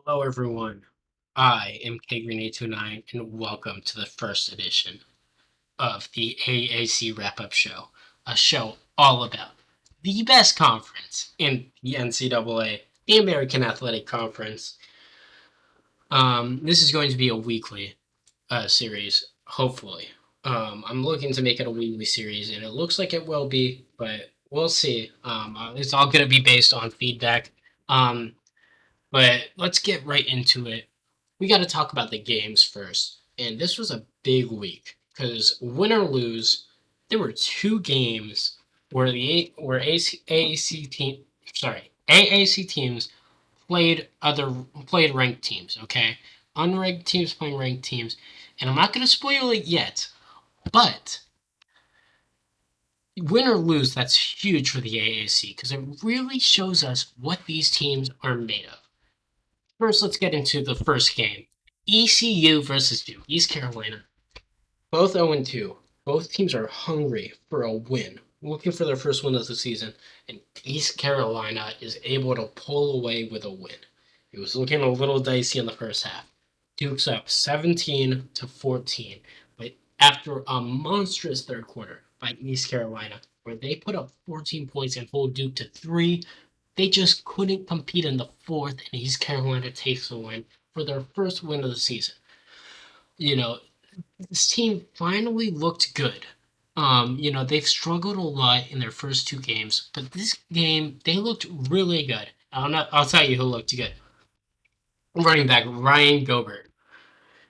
Hello, everyone. I am K Green 829, and welcome to the first edition of the AAC Wrap Up Show, a show all about the best conference in the NCAA, the American Athletic Conference. This is going to be a weekly series, hopefully. I'm looking to make it a weekly series, and it looks like it will be, but we'll see. It's all going to be based on feedback. Um, but let's get right into it. We got to talk about the games first. And this was a big week because win or lose, there were two games where AAC team, sorry, AAC teams played ranked teams. Okay, unranked teams playing ranked teams, and I'm not going to spoil it yet, but win or lose, that's huge for the AAC because it really shows us what these teams are made of. First, let's get into the first game. ECU versus Duke, East Carolina. Both 0-2. Both teams are hungry for a win, looking for their first win of the season, and East Carolina is able to pull away with a win. It was looking a little dicey in the first half. Duke's up 17-14, but after a monstrous third quarter by East Carolina, where they put up 14 points and hold Duke to 3, they just couldn't compete in the fourth, and East Carolina takes the win for their first win of the season. You know, this team finally looked good. They've struggled a lot in their first two games, but this game they looked really good. I'll tell you who looked good. Running back Ryan Gobert,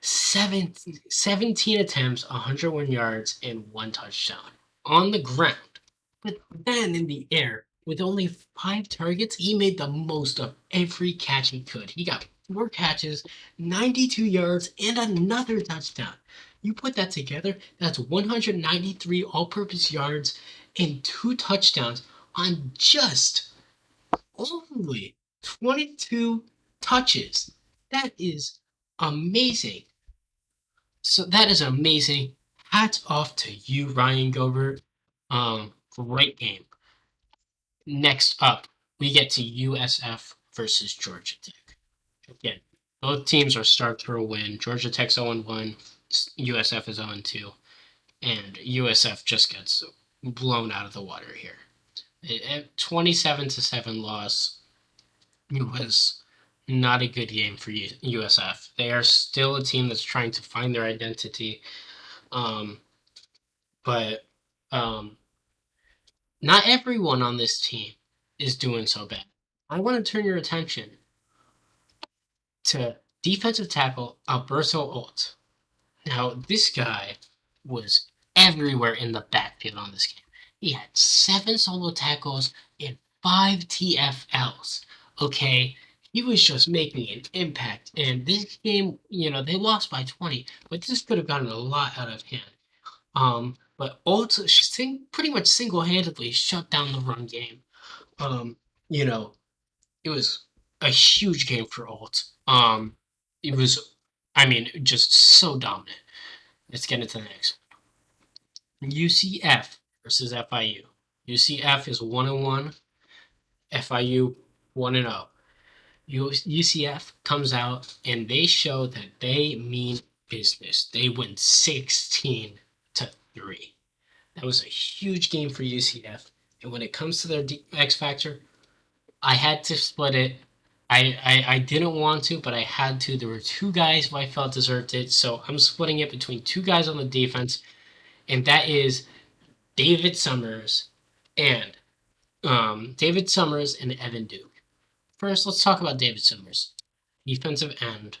17 attempts, 101 yards, and one touchdown on the ground. But then in the air, with only 5 targets, he made the most of every catch he could. He got 4 catches, 92 yards, and another touchdown. You put that together, that's 193 all purpose yards and 2 touchdowns on just only 22 touches. That is amazing. So that is amazing. Hats off to you, Ryan Gobert. Great game. Next up, we get to USF versus Georgia Tech. Again, both teams are starved for a win. Georgia Tech's 0-1, USF is 0-2, and USF just gets blown out of the water here. A 27-7 loss. It was not a good game for USF. They are still a team that's trying to find their identity, um, but um, not everyone on this team is doing so bad. I want to turn your attention to defensive tackle Alberto Alt. Now, this guy was everywhere in the backfield on this game. He had 7 solo tackles and 5 TFLs. Okay, he was just making an impact. And this game, they lost by 20, but this could have gotten a lot out of hand. But Alt pretty much single-handedly shut down the run game. Um, you know, it was a huge game for Alt. It was, just so dominant. Let's get into the next one. UCF versus FIU. UCF is 1-1. FIU 1-0. UCF comes out and they show that they mean business. They win 16-3. That was a huge game for UCF. And when it comes to their X Factor, I had to split it. I didn't want to, but I had to. There were two guys who I felt deserved it, so I'm splitting it between two guys on the defense, and that is David Summers and Evan Duke. First, let's talk about David Summers, defensive end.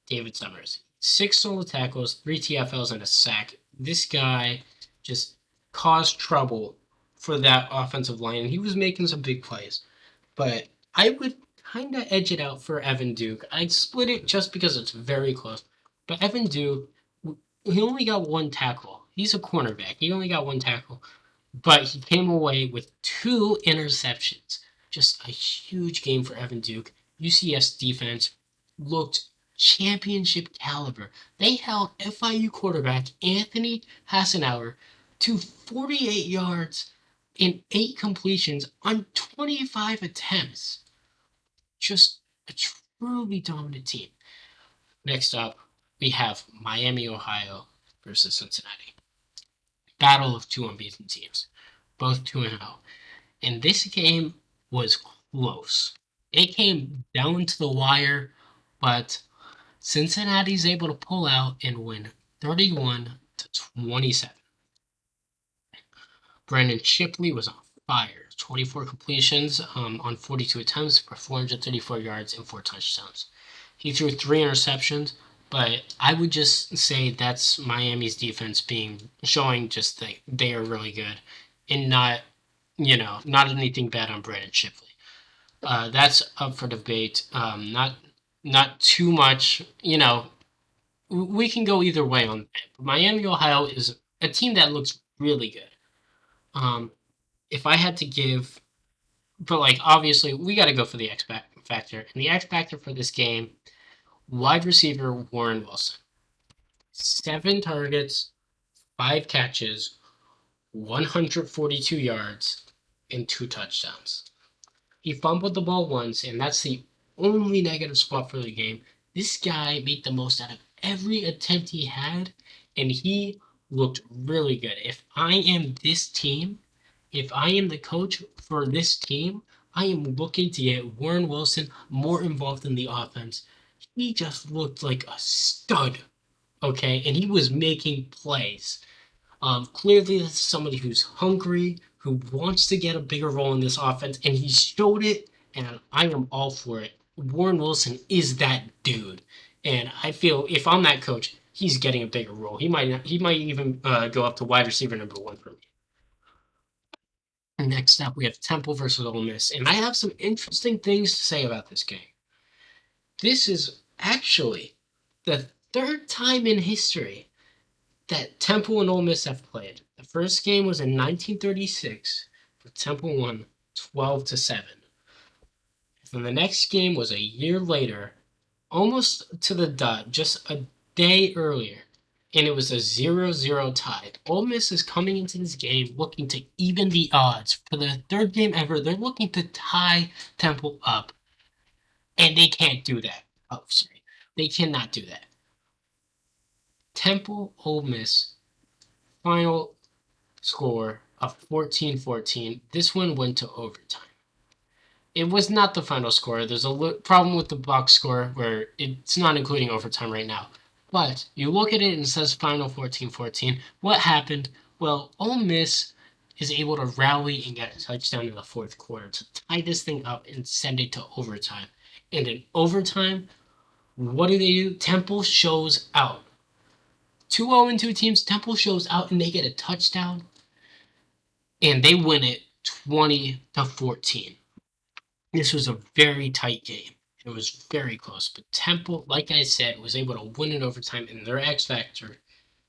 David Summers, 6 solo tackles, 3 TFLs, and a sack. This guy just caused trouble for that offensive line, and he was making some big plays. But I would kind of edge it out for Evan Duke. I'd split it just because it's very close. But Evan Duke, he only got 1 tackle. He's a cornerback. He only got 1 tackle. But he came away with 2 interceptions. Just a huge game for Evan Duke. UCS defense looked championship caliber. They held FIU quarterback Anthony Hassenauer to 48 yards and 8 completions on 25 attempts. Just a truly dominant team. Next up, we have Miami, Ohio versus Cincinnati. Battle of two unbeaten teams, both 2-0. And this game was close. It came down to the wire, but Cincinnati's able to pull out and win 31-27. Brandon Shipley was on fire. 24 completions on 42 attempts for 434 yards and 4 touchdowns. He threw 3 interceptions, but I would just say that's Miami's defense showing just that they are really good and not anything bad on Brandon Shipley. That's up for debate. Not too much. We can go either way on that. Miami, Ohio is a team that looks really good. If I had to give, but like obviously we got to go for the X factor, and the X factor for this game, wide receiver Warren Wilson, 7 targets, 5 catches, 142 yards, and 2 touchdowns. He fumbled the ball once, and that's the only negative spot for the game. This guy made the most out of every attempt he had, and he looked really good. If I am this team, if I am the coach for this team, I am looking to get Warren Wilson more involved in the offense. He just looked like a stud, okay? And he was making plays. Clearly, this is somebody who's hungry, who wants to get a bigger role in this offense, and he showed it, and I am all for it. Warren Wilson is that dude, and I feel if I'm that coach, he's getting a bigger role. He might even go up to wide receiver #1 for me. Next up, we have Temple versus Ole Miss, and I have some interesting things to say about this game. This is actually the third time in history that Temple and Ole Miss have played. The first game was in 1936, where Temple won 12-7. Then the next game was a year later, almost to the dot, just a day earlier, and it was a 0-0 tie. Ole Miss is coming into this game looking to even the odds. For the third game ever, they're looking to tie Temple up, and they can't do that. Oh, sorry. They cannot do that. Temple, Ole Miss, final score of 14-14. This one went to overtime. It was not the final score. There's a problem with the box score where it's not including overtime right now. But you look at it and it says final 14-14. What happened? Well, Ole Miss is able to rally and get a touchdown in the fourth quarter to tie this thing up and send it to overtime. And in overtime, what do? Temple shows out. 2-0-2 teams, Temple shows out and they get a touchdown. And they win it 20-14. This was a very tight game. It was very close. But Temple, like I said, was able to win in overtime. And their X factor,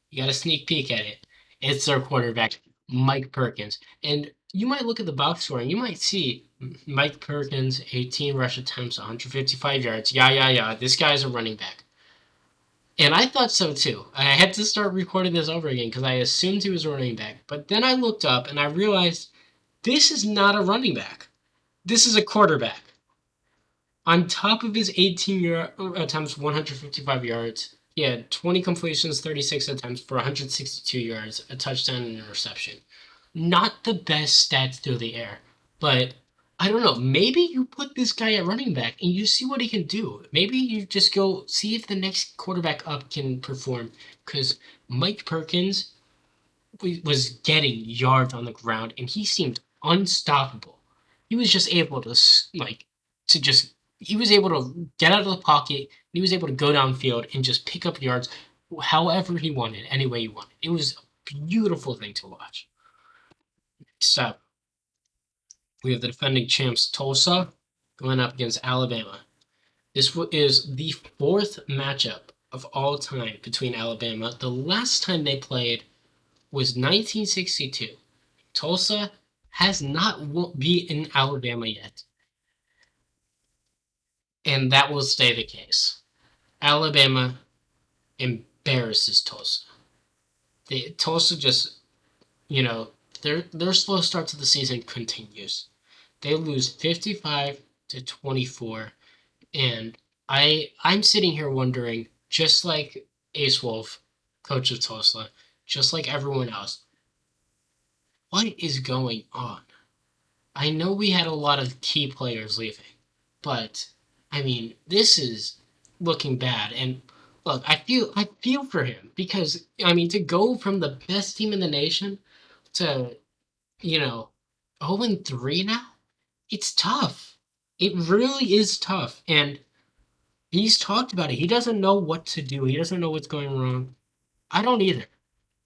you got a sneak peek at it. It's their quarterback, Mike Perkins. And you might look at the box score and you might see Mike Perkins, 18 rush attempts, 155 yards. Yeah. This guy's a running back. And I thought so too. I had to start recording this over again because I assumed he was a running back. But then I looked up and I realized this is not a running back. This is a quarterback. On top of his 18 attempts, 155 yards, he had 20 completions, 36 attempts for 162 yards, a touchdown and an interception. Not the best stats through the air, but I don't know. Maybe you put this guy at running back and you see what he can do. Maybe you just go see if the next quarterback up can perform. Because Mike Perkins was getting yards on the ground and he seemed unstoppable. He was just able to he was able to get out of the pocket. He was able to go downfield and just pick up yards however he wanted, any way he wanted. It was a beautiful thing to watch. So we have the defending champs Tulsa going up against Alabama. This is the fourth matchup of all time between Alabama. The last time they played was 1962. Tulsa has not beaten Alabama yet. And that will stay the case. Alabama embarrasses Tulsa. Tulsa just, their slow start to the season continues. They lose 55-24, and I'm sitting here wondering, just like Ace Wolf, coach of Tulsa, just like everyone else, what is going on? I know we had a lot of key players leaving, but I mean, this is looking bad. And look, I feel for him because I mean, to go from the best team in the nation to, you know, 0-3 now, it's tough. It really is tough. And he's talked about it. He doesn't know what to do. He doesn't know what's going wrong. I don't either.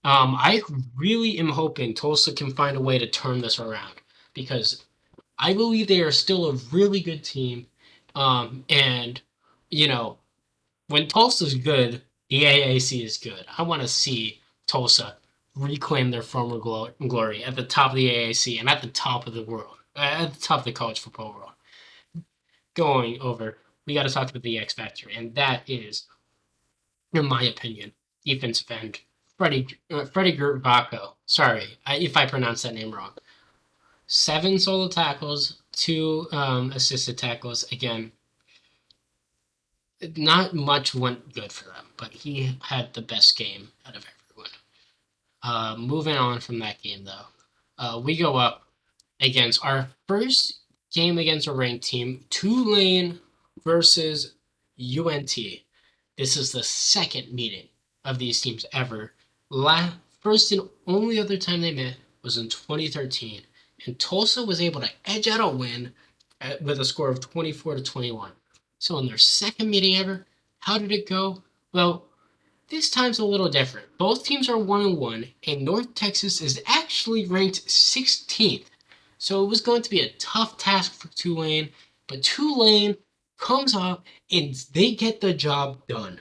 I really am hoping Tulsa can find a way to turn this around because I believe they are still a really good team. And you know, when Tulsa's good, the AAC is good. I want to see Tulsa reclaim their former glory at the top of the AAC and at the top of the world, at the top of the college football world. Going over, we got to talk about the X factor, and that is, in my opinion, defensive end Freddie Gervaco. Sorry if I pronounced that name wrong. 7 solo tackles, 2 assisted tackles. Again, not much went good for them, but he had the best game out of everyone. Moving on from that game, though, we go up against our first game against a ranked team, Tulane versus UNT. This is the second meeting of these teams ever. First and only other time they met was in 2013, and Tulsa was able to edge out a win with a score of 24-21. So in their second meeting ever, how did it go? Well, this time's a little different. Both teams are 1-1, and North Texas is actually ranked 16th. So it was going to be a tough task for Tulane, but Tulane comes up and they get the job done.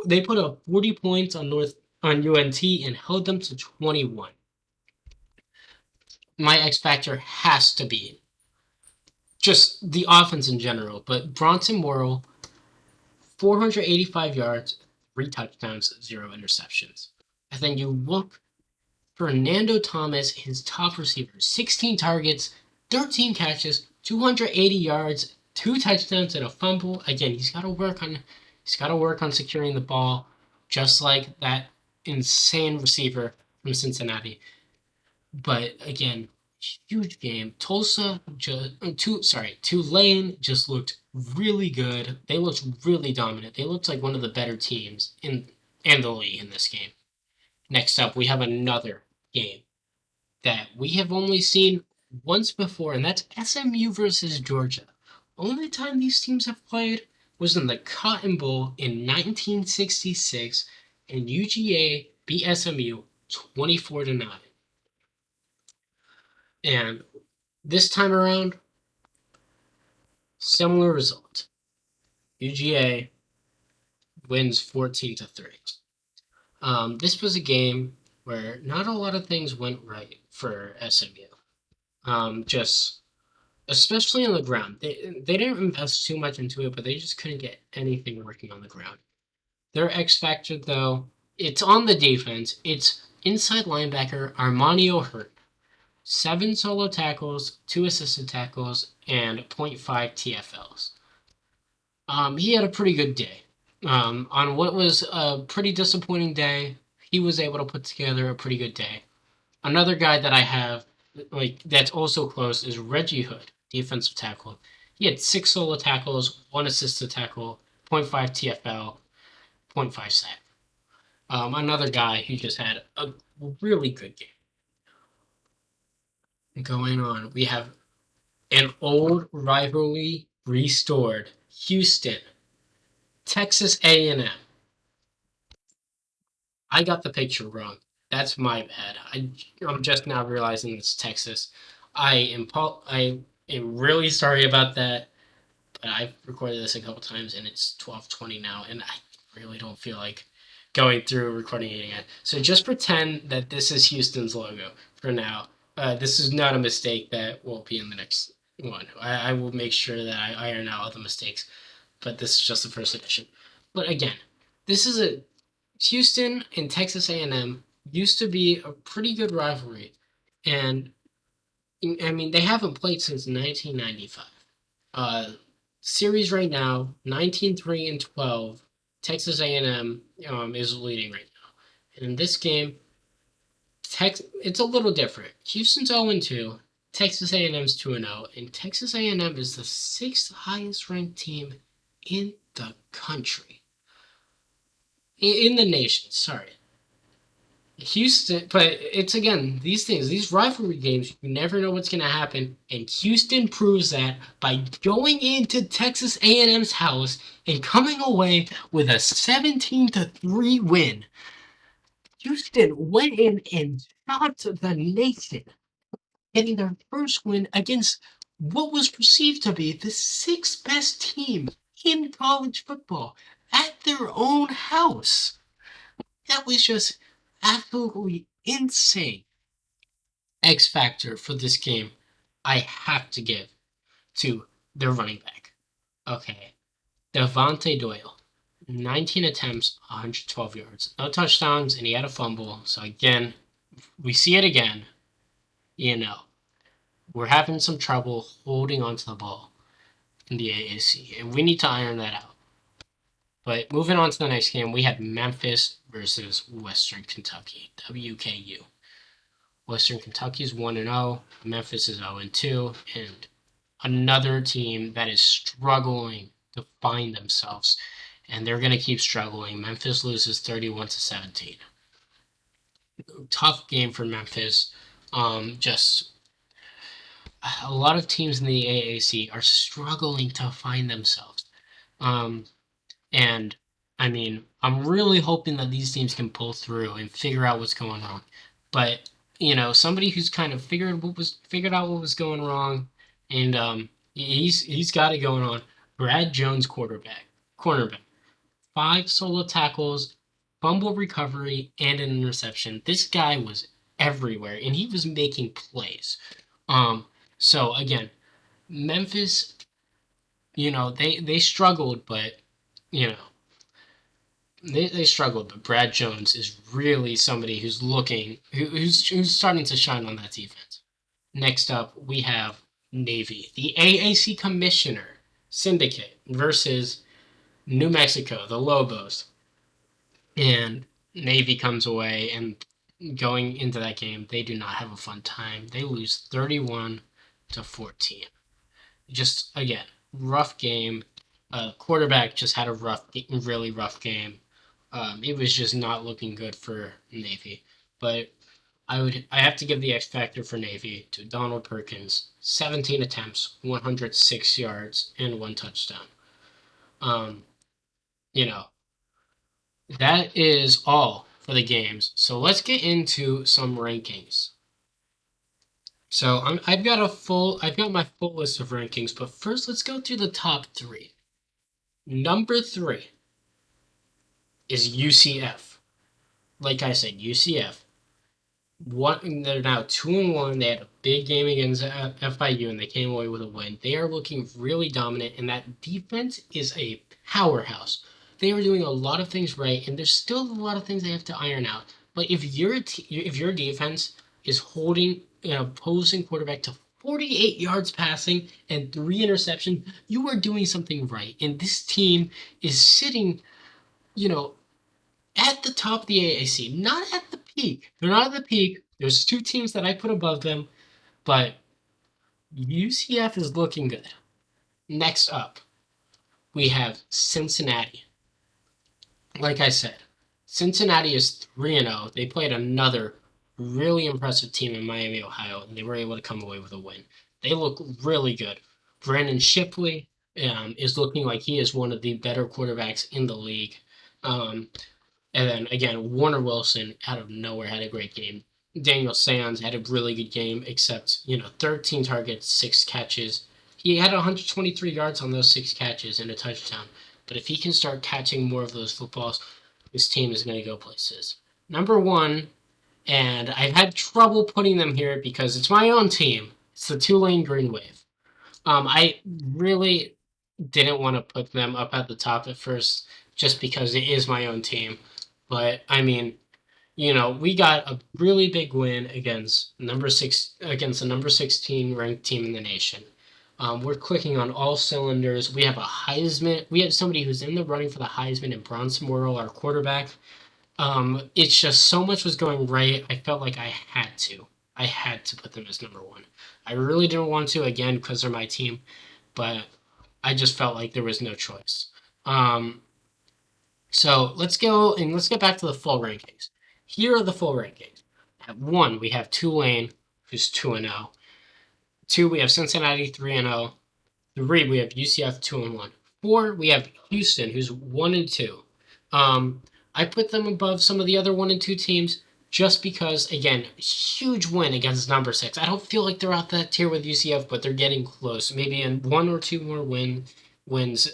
They put up 40 points on UNT and held them to 21. My X factor has to be just the offense in general, but Bronson Morrill, 485 yards, 3 touchdowns, 0 interceptions. And then you look Fernando Thomas, his top receiver, 16 targets, 13 catches, 280 yards, 2 touchdowns, and a fumble. Again, he's got to work on securing the ball, just like that insane receiver from Cincinnati. But again, huge game. Tulane just looked really good. They looked really dominant. They looked like one of the better teams in the league in this game. Next up, we have another game that we have only seen once before, and that's SMU versus Georgia. Only time these teams have played was in the Cotton Bowl in 1966, and UGA beat SMU 24-9. And this time around, similar result. UGA wins 14-3. This was a game where not a lot of things went right for SMU. Just especially on the ground. They didn't invest too much into it, but they just couldn't get anything working on the ground. Their X factor, though, it's on the defense. It's inside linebacker Armanio Hurt. 7 solo tackles, 2 assisted tackles, and 0.5 TFLs. He had a pretty good day. On what was a pretty disappointing day, he was able to put together a pretty good day. Another guy that I have, that's also close, is Reggie Hood, defensive tackle. He had 6 solo tackles, 1 assisted tackle, 0.5 TFL, 0.5 sack. Another guy who just had a really good game. Going on, we have an old rivalry restored. Houston, Texas A&M. I got the picture wrong. That's my bad. I'm just now realizing it's Texas. I am really sorry about that, but I've recorded this a couple times and it's 12:20 now, and I really don't feel like going through recording it again. So just pretend that this is Houston's logo for now. This is not a mistake that will be in the next one. I will make sure that I iron out all the mistakes, but this is just the first edition. But again, this is a Houston and Texas A&M used to be a pretty good rivalry, and I mean they haven't played since 1995. Series right now, 19-3-12. Texas A&M is leading right now. And in this game, it's a little different. Houston's 0-2. Texas A&M's 2-0, and Texas A&M is the sixth highest ranked team in the country. In the nation, sorry. Houston, but it's again, these rivalry games, you never know what's going to happen, and Houston proves that by going into Texas A&M's house and coming away with a 17-3 win. Houston went in and shocked the nation, getting their first win against what was perceived to be the sixth best team in college football at their own house. That was just absolutely insane. X factor for this game, I have to give to their running back. Okay, Devontae Doyle, 19 attempts, 112 yards, no touchdowns, and he had a fumble. So again, we see it again. You know, we're having some trouble holding onto the ball in the AAC, and we need to iron that out. But moving on to the next game, we had Memphis versus Western Kentucky, WKU. Western Kentucky is 1-0, Memphis is 0-2, and another team that is struggling to find themselves, and they're going to keep struggling. Memphis loses 31-17. Tough game for Memphis. Just a lot of teams in the AAC are struggling to find themselves. And I mean, I'm really hoping that these teams can pull through and figure out what's going wrong. But somebody who's kind of figured out what was going wrong, and he's got it going on. Brad Jones, cornerback, 5 solo tackles, fumble recovery, and an interception. This guy was everywhere, and he was making plays. So again, Memphis, they struggled, but you know, they struggled. But Brad Jones is really somebody who's starting to shine on that defense. Next up, we have Navy, the AAC Commissioner Syndicate versus New Mexico, the Lobos. And Navy comes away, and going into that game, they do not have a fun time. They lose 31-14. Just again, rough game. Quarterback just had a really rough game. It was just not looking good for Navy. But I have to give the X factor for Navy to Donald Perkins. 17 attempts, 106 yards, and 1 touchdown. Um, you know, that is all for the games. So let's get into some rankings. So I've got my full list of rankings, but first let's go through the top 3. Number 3 is UCF. Like I said, UCF. They're now 2-1. They had a big game against FIU, and they came away with a win. They are looking really dominant, and that defense is a powerhouse. They are doing a lot of things right, and there's still a lot of things they have to iron out. But if your defense is holding an opposing quarterback to 48 yards passing and 3 interceptions, you are doing something right. And this team is sitting, at the top of the AAC, not at the peak. They're not at the peak. There's 2 teams that I put above them, but UCF is looking good. Next up, we have Cincinnati. Like I said, Cincinnati is 3-0. They played another really impressive team in Miami, Ohio, and they were able to come away with a win. They look really good. Brandon Shipley is looking like he is one of the better quarterbacks in the league. And then again, Warner Wilson out of nowhere had a great game. Daniel Sands had a really good game, except 13 targets, 6 catches. He had 123 yards on those 6 catches and a touchdown. But if he can start catching more of those footballs, this team is going to go places. Number 1, and I've had trouble putting them here because it's my own team. It's the Tulane Green Wave. I really didn't want to put them up at the top at first just because it is my own team. But I mean, we got a really big win against the number 16 ranked team in the nation. We're clicking on all cylinders. We have a Heisman. We have somebody who's in the running for the Heisman and Bronson Morrill, our quarterback. It's just so much was going right. I felt like I had to. I had to put them as number one. I really didn't want to, again, because they're my team, but I just felt like there was no choice. Um, so let's get back to the full rankings. Here are the full rankings. At one, we have Tulane, who's 2-0. Two, we have Cincinnati 3-0. Three, we have UCF 2-1. Four, we have Houston, who's 1-2. Um, I put them above some of the other 1-2 teams just because, again, huge win against number six. I don't feel like they're out that tier with UCF, but they're getting close. Maybe in one or two more wins.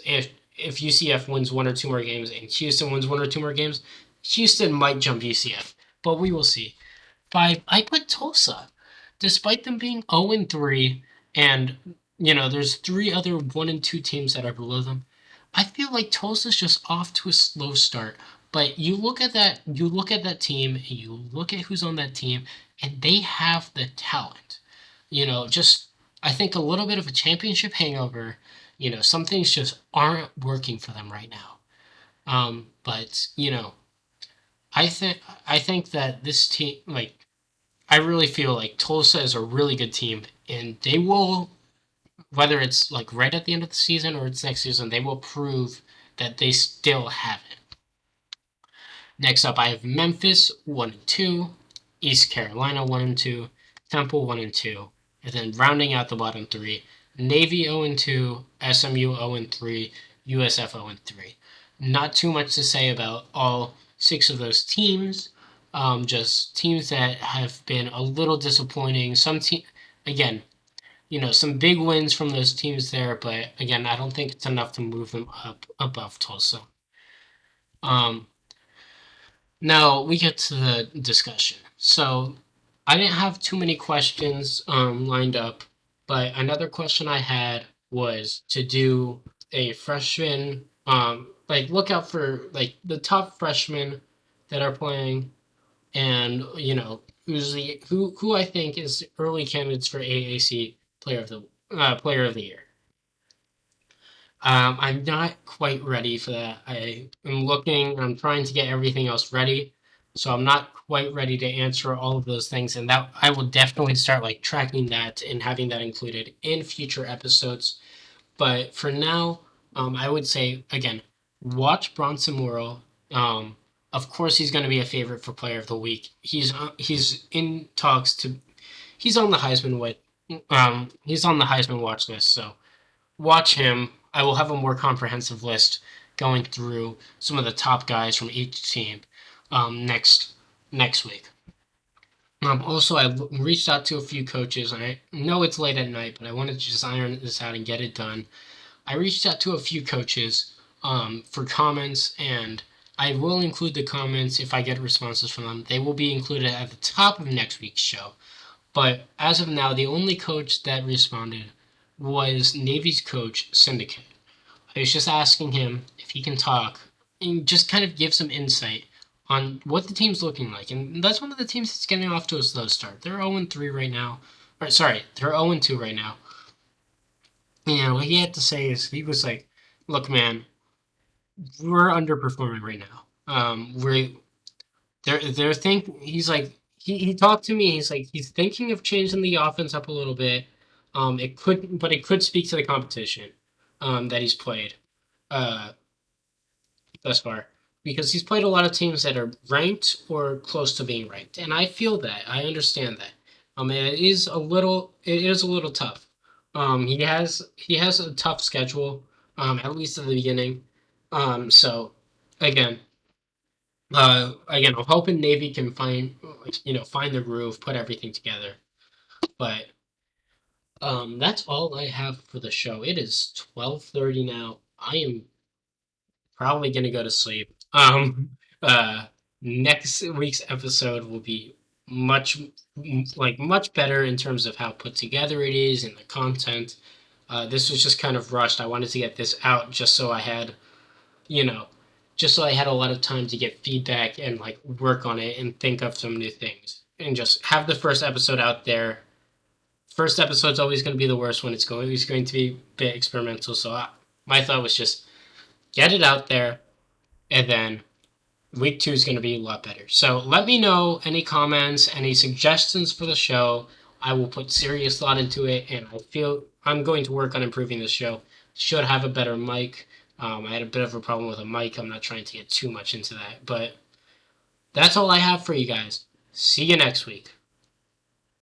If UCF wins one or two more games and Houston wins one or two more games, Houston might jump UCF, but we will see. Five, I put Tulsa, despite them being 0-3, and there's three other 1-2 teams that are below them. I feel like Tulsa's just off to a slow start. But you look at that team, and you look at who's on that team, and they have the talent. Just I think a little bit of a championship hangover. Some things just aren't working for them right now. But I think that this team, like, I really feel like Tulsa is a really good team, and they will, whether it's like right at the end of the season or it's next season, they will prove that they still have it. Next up, I have Memphis 1-2, East Carolina 1-2, Temple 1-2, and then rounding out the bottom three, Navy 0-2, SMU 0-3, USF 0-3. Not too much to say about all six of those teams. Just teams that have been a little disappointing. Again, some big wins from those teams there, but again, I don't think it's enough to move them up above Tulsa. Um, Now we get to the discussion. So I didn't have too many questions lined up, but another question I had was to do a freshman, like look out for like the top freshmen that are playing, and who I think is early candidates for AAC player of the year. I'm not quite ready for that. I am looking, I'm trying to get everything else ready. So I'm not quite ready to answer all of those things. And that I will definitely start like tracking that and having that included in future episodes. But for now, I would say again, watch Bronson Morrill. Of course, he's going to be a favorite for Player of the Week. He's in talks to. He's on the he's on the Heisman watch list. So watch him. I will have a more comprehensive list going through some of the top guys from each team next week. Also, I reached out to a few coaches, and I know it's late at night, but I wanted to just iron this out and get it done. I reached out to a few coaches for comments, and I will include the comments if I get responses from them. They will be included at the top of next week's show. But as of now, the only coach that responded was Navy's coach, Syndicate. I was just asking him if he can talk and just kind of give some insight on what the team's looking like. And that's one of the teams that's getting off to a slow start. They're 0-3 right now. Or, sorry, they're 0-2 right now. And what he had to say is he was like, look, man, we're underperforming right now. They're he's like, he talked to me. He's like, he's thinking of changing the offense up a little bit. It could speak to the competition that he's played uh, thus far, because he's played a lot of teams that are ranked or close to being ranked, and I feel that. I understand that. It is a little tough. He has a tough schedule, at least at the beginning. So again, I'm hoping Navy can find the groove, put everything together. But that's all I have for the show. It is 12:30 now. I am probably gonna go to sleep. Uh, Next week's episode will be much better in terms of how put together it is and the content. This was just kind of rushed. I wanted to get this out you know, just so I had a lot of time to get feedback and like work on it and think of some new things and just have the first episode out there First episode's always going to be the worst when it's going to be a bit experimental. So my thought was just get it out there, and then week 2 is going to be a lot better. So let me know any comments, any suggestions for the show. I will put serious thought into it, and I feel I'm going to work on improving the show. Should have a better mic. I had a bit of a problem with a mic. I'm not trying to get too much into that, but that's all I have for you guys. See you next week.